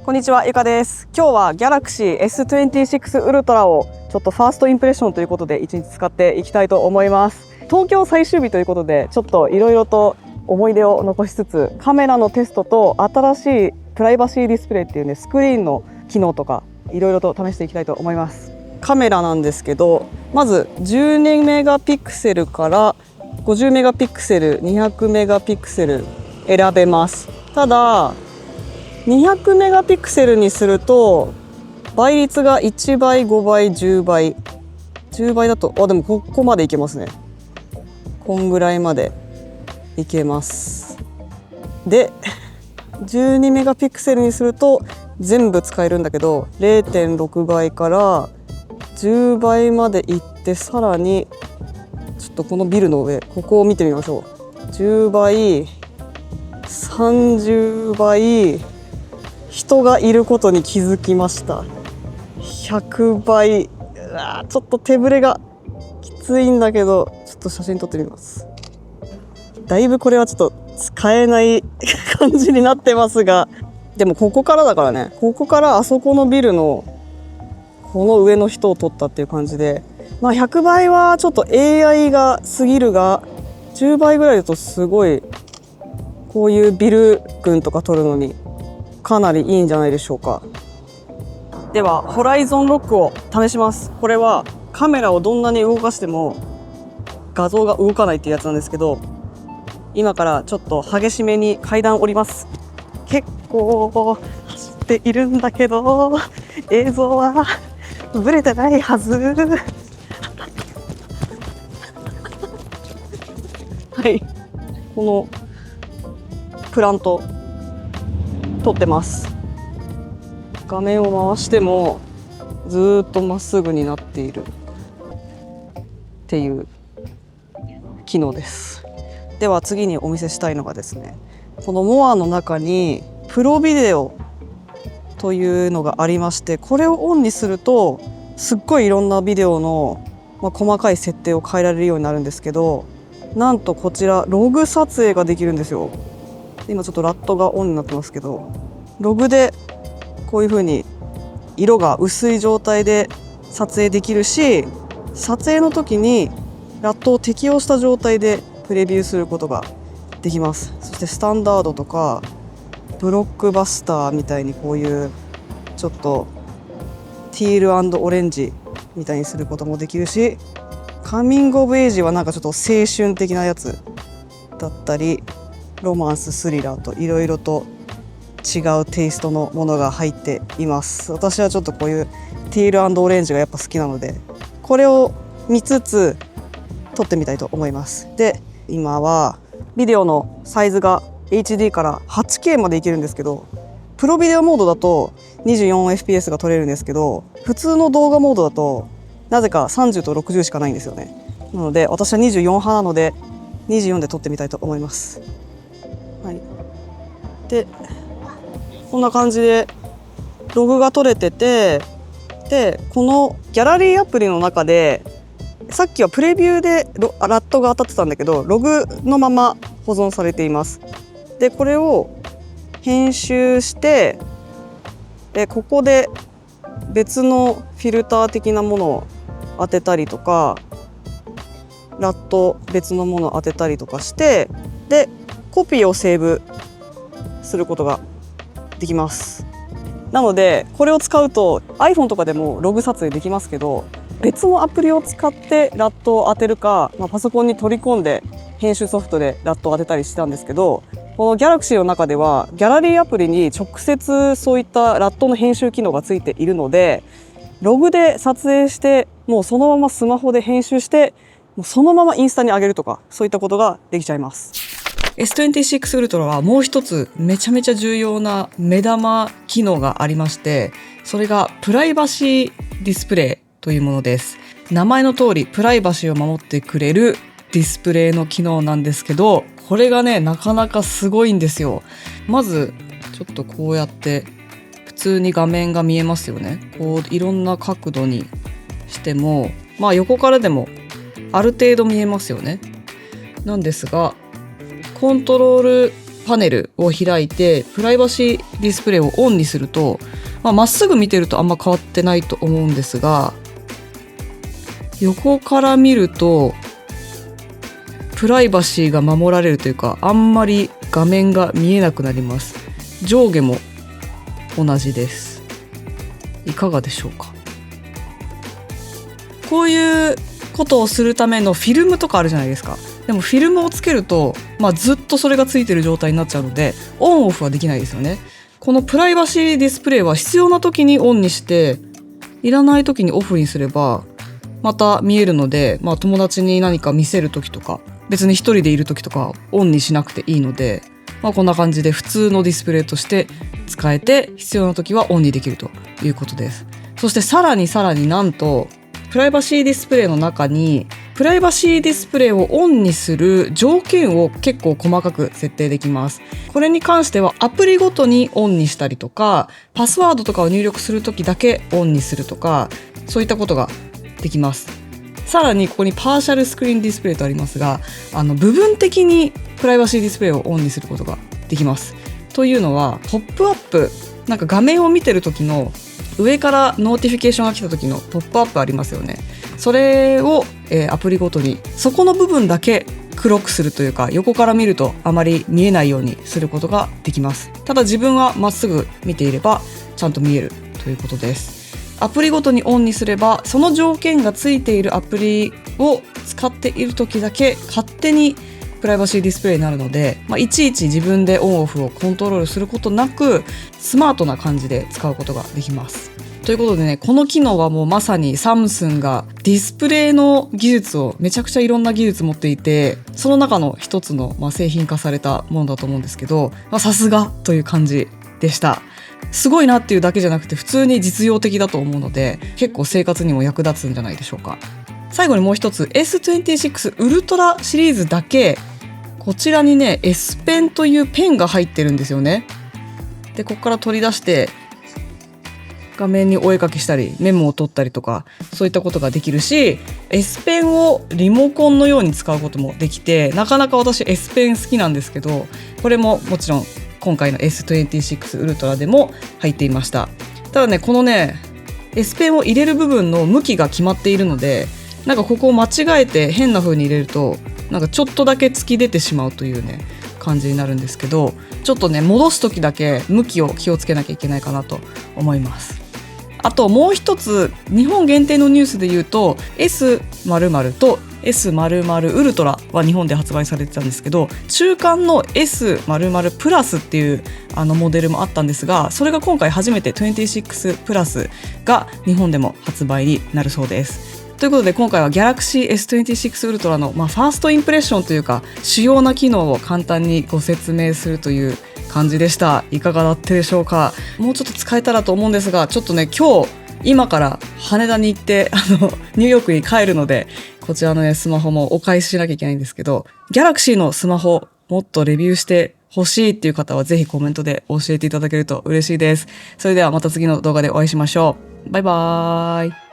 こんにちは、ゆかです。今日は Galaxy S26 Ultra をちょっとファーストインプレッションということで1日使っていきたいと思います。東京最終日ということでちょっといろいろと思い出を残しつつ、カメラのテストと新しいプライバシーディスプレイっていうね、スクリーンの機能とかいろいろと試していきたいと思います。カメラなんですけど、まず12メガピクセルから50メガピクセル、200メガピクセル選べます。ただ200メガピクセルにすると倍率が1倍、5倍、10倍。10倍だと、でもここまでいけますね。こんぐらいまでいけます。で、12メガピクセルにすると全部使えるんだけど、0.6 倍から10倍までいって、さらにちょっとこのビルの上、ここを見てみましょう。10倍、30倍、人がいることに気づきました。100倍。ちょっと手ぶれがきついんだけど、ちょっと写真撮ってみます。だいぶこれはちょっと使えない感じになってますが、でもここからだからね、ここからあそこのビルのこの上の人を撮ったっていう感じで、100倍はちょっと AI が過ぎるが、10倍ぐらいだとすごいこういうビル群とか撮るのにかなりいいんじゃないでしょうか。ではホライゾンロックを試します。これはカメラをどんなに動かしても画像が動かないっていうやつなんですけど、今からちょっと激しめに階段降ります。結構走っているんだけど映像はブレてないはずはい、このプラント撮ってます。画面を回してもずっとまっすぐになっているっていう機能です。では次にお見せしたいのがですね、このモアの中にプロビデオというのがありまして、これをオンにするとすっごいいろんなビデオの、細かい設定を変えられるようになるんですけど、なんとこちらログ撮影ができるんですよ。今ちょっとラットがオンになってますけど、ログでこういう風に色が薄い状態で撮影できるし、撮影の時にラットを適用した状態でプレビューすることができます。そしてスタンダードとかブロックバスターみたいにこういうちょっとティール&オレンジみたいにすることもできるし、カミングオブエイジはなんかちょっと青春的なやつだったり、ロマンス、スリラーといろいろと違うテイストのものが入っています。私はちょっとこういうティール&オレンジがやっぱ好きなので、これを見つつ撮ってみたいと思います。で、今はビデオのサイズが HD から 8K までいけるんですけど、プロビデオモードだと 24fps が撮れるんですけど、普通の動画モードだとなぜか30と60しかないんですよね。なので私は24派なので24で撮ってみたいと思います。はい、でこんな感じでログが取れてて、でこのギャラリーアプリの中でさっきはプレビューでラットが当たってたんだけど、ログのまま保存されています。でこれを編集して、でここで別のフィルター的なものを当てたりとか、ラット別のものを当てたりとかして、でコピーをセーブすることができます。なのでこれを使うと iPhone とかでもログ撮影できますけど、別のアプリを使ってラットを当てるか、パソコンに取り込んで編集ソフトでラットを当てたりしたんですけど、この Galaxy の中ではギャラリーアプリに直接そういったラットの編集機能がついているので、ログで撮影してもうそのままスマホで編集してもうそのままインスタに上げるとか、そういったことができちゃいます。S26 Ultra はもう一つめちゃめちゃ重要な目玉機能がありまして、それがプライバシーディスプレイというものです。名前の通りプライバシーを守ってくれるディスプレイの機能なんですけど、これがねなかなかすごいんですよ。まずちょっとこうやって普通に画面が見えますよね。こういろんな角度にしても、横からでもある程度見えますよね。なんですがコントロールパネルを開いてプライバシーディスプレイをオンにすると、まっすぐ見てるとあんま変わってないと思うんですが、横から見るとプライバシーが守られるというか、あんまり画面が見えなくなります。上下も同じです。いかがでしょうか。こういうことをするためのフィルムとかあるじゃないですか。でもフィルムをつけると、ずっとそれがついてる状態になっちゃうので、オンオフはできないですよね。このプライバシーディスプレイは必要な時にオンにして、いらない時にオフにすればまた見えるので、友達に何か見せる時とか、別に一人でいる時とかオンにしなくていいので、こんな感じで普通のディスプレイとして使えて、必要な時はオンにできるということです。そしてさらになんとプライバシーディスプレイの中にプライバシーディスプレイをオンにする条件を結構細かく設定できます。これに関してはアプリごとにオンにしたりとか、パスワードとかを入力する時だけオンにするとか、そういったことができます。さらにここにパーシャルスクリーンディスプレイとありますが、部分的にプライバシーディスプレイをオンにすることができます。というのは、ポップアップ、なんか画面を見てる時の上からノーティフィケーションが来た時のポップアップありますよね。それを、アプリごとにそこの部分だけ黒くするというか、横から見るとあまり見えないようにすることができます。ただ自分はまっすぐ見ていればちゃんと見えるということです。アプリごとにオンにすれば、その条件がついているアプリを使っている時だけ勝手にプライバシーディスプレイになるので、いちいち自分でオンオフをコントロールすることなく、スマートな感じで使うことができます。ということでね、この機能はもうまさにサムスンがディスプレイの技術をめちゃくちゃいろんな技術持っていて、その中の一つの製品化されたものだと思うんですけど、さすがという感じでした。すごいなっていうだけじゃなくて、普通に実用的だと思うので、結構生活にも役立つんじゃないでしょうか。最後にもう一つ、 S26 ウルトラシリーズだけ、こちらにね S ペンというペンが入ってるんですよね。でここから取り出して画面にお絵かきしたりメモを取ったりとか、そういったことができるし、 S ペンをリモコンのように使うこともできて、なかなか私 S ペン好きなんですけど、これももちろん今回の S26 ウルトラでも入っていました。ただね、このね S ペンを入れる部分の向きが決まっているので、なんかここを間違えて変な風に入れると、なんかちょっとだけ突き出てしまうというね感じになるんですけど、ちょっとね戻す時だけ向きを気をつけなきゃいけないかなと思います。あともう一つ、日本限定のニュースで言うと S○○と S○○ウルトラは日本で発売されてたんですけど、中間の S○○プラスっていうモデルもあったんですが、それが今回初めて26プラスが日本でも発売になるそうです。ということで今回は Galaxy S26 ウルトラの、ファーストインプレッションというか主要な機能を簡単にご説明するという感じでした。いかがだったでしょうか。もうちょっと使えたらと思うんですが、ちょっとね今から羽田に行ってニューヨークに帰るので、こちらのねスマホもお返ししなきゃいけないんですけど、Galaxy のスマホもっとレビューして欲しいっていう方はぜひコメントで教えていただけると嬉しいです。それではまた次の動画でお会いしましょう。バイバーイ。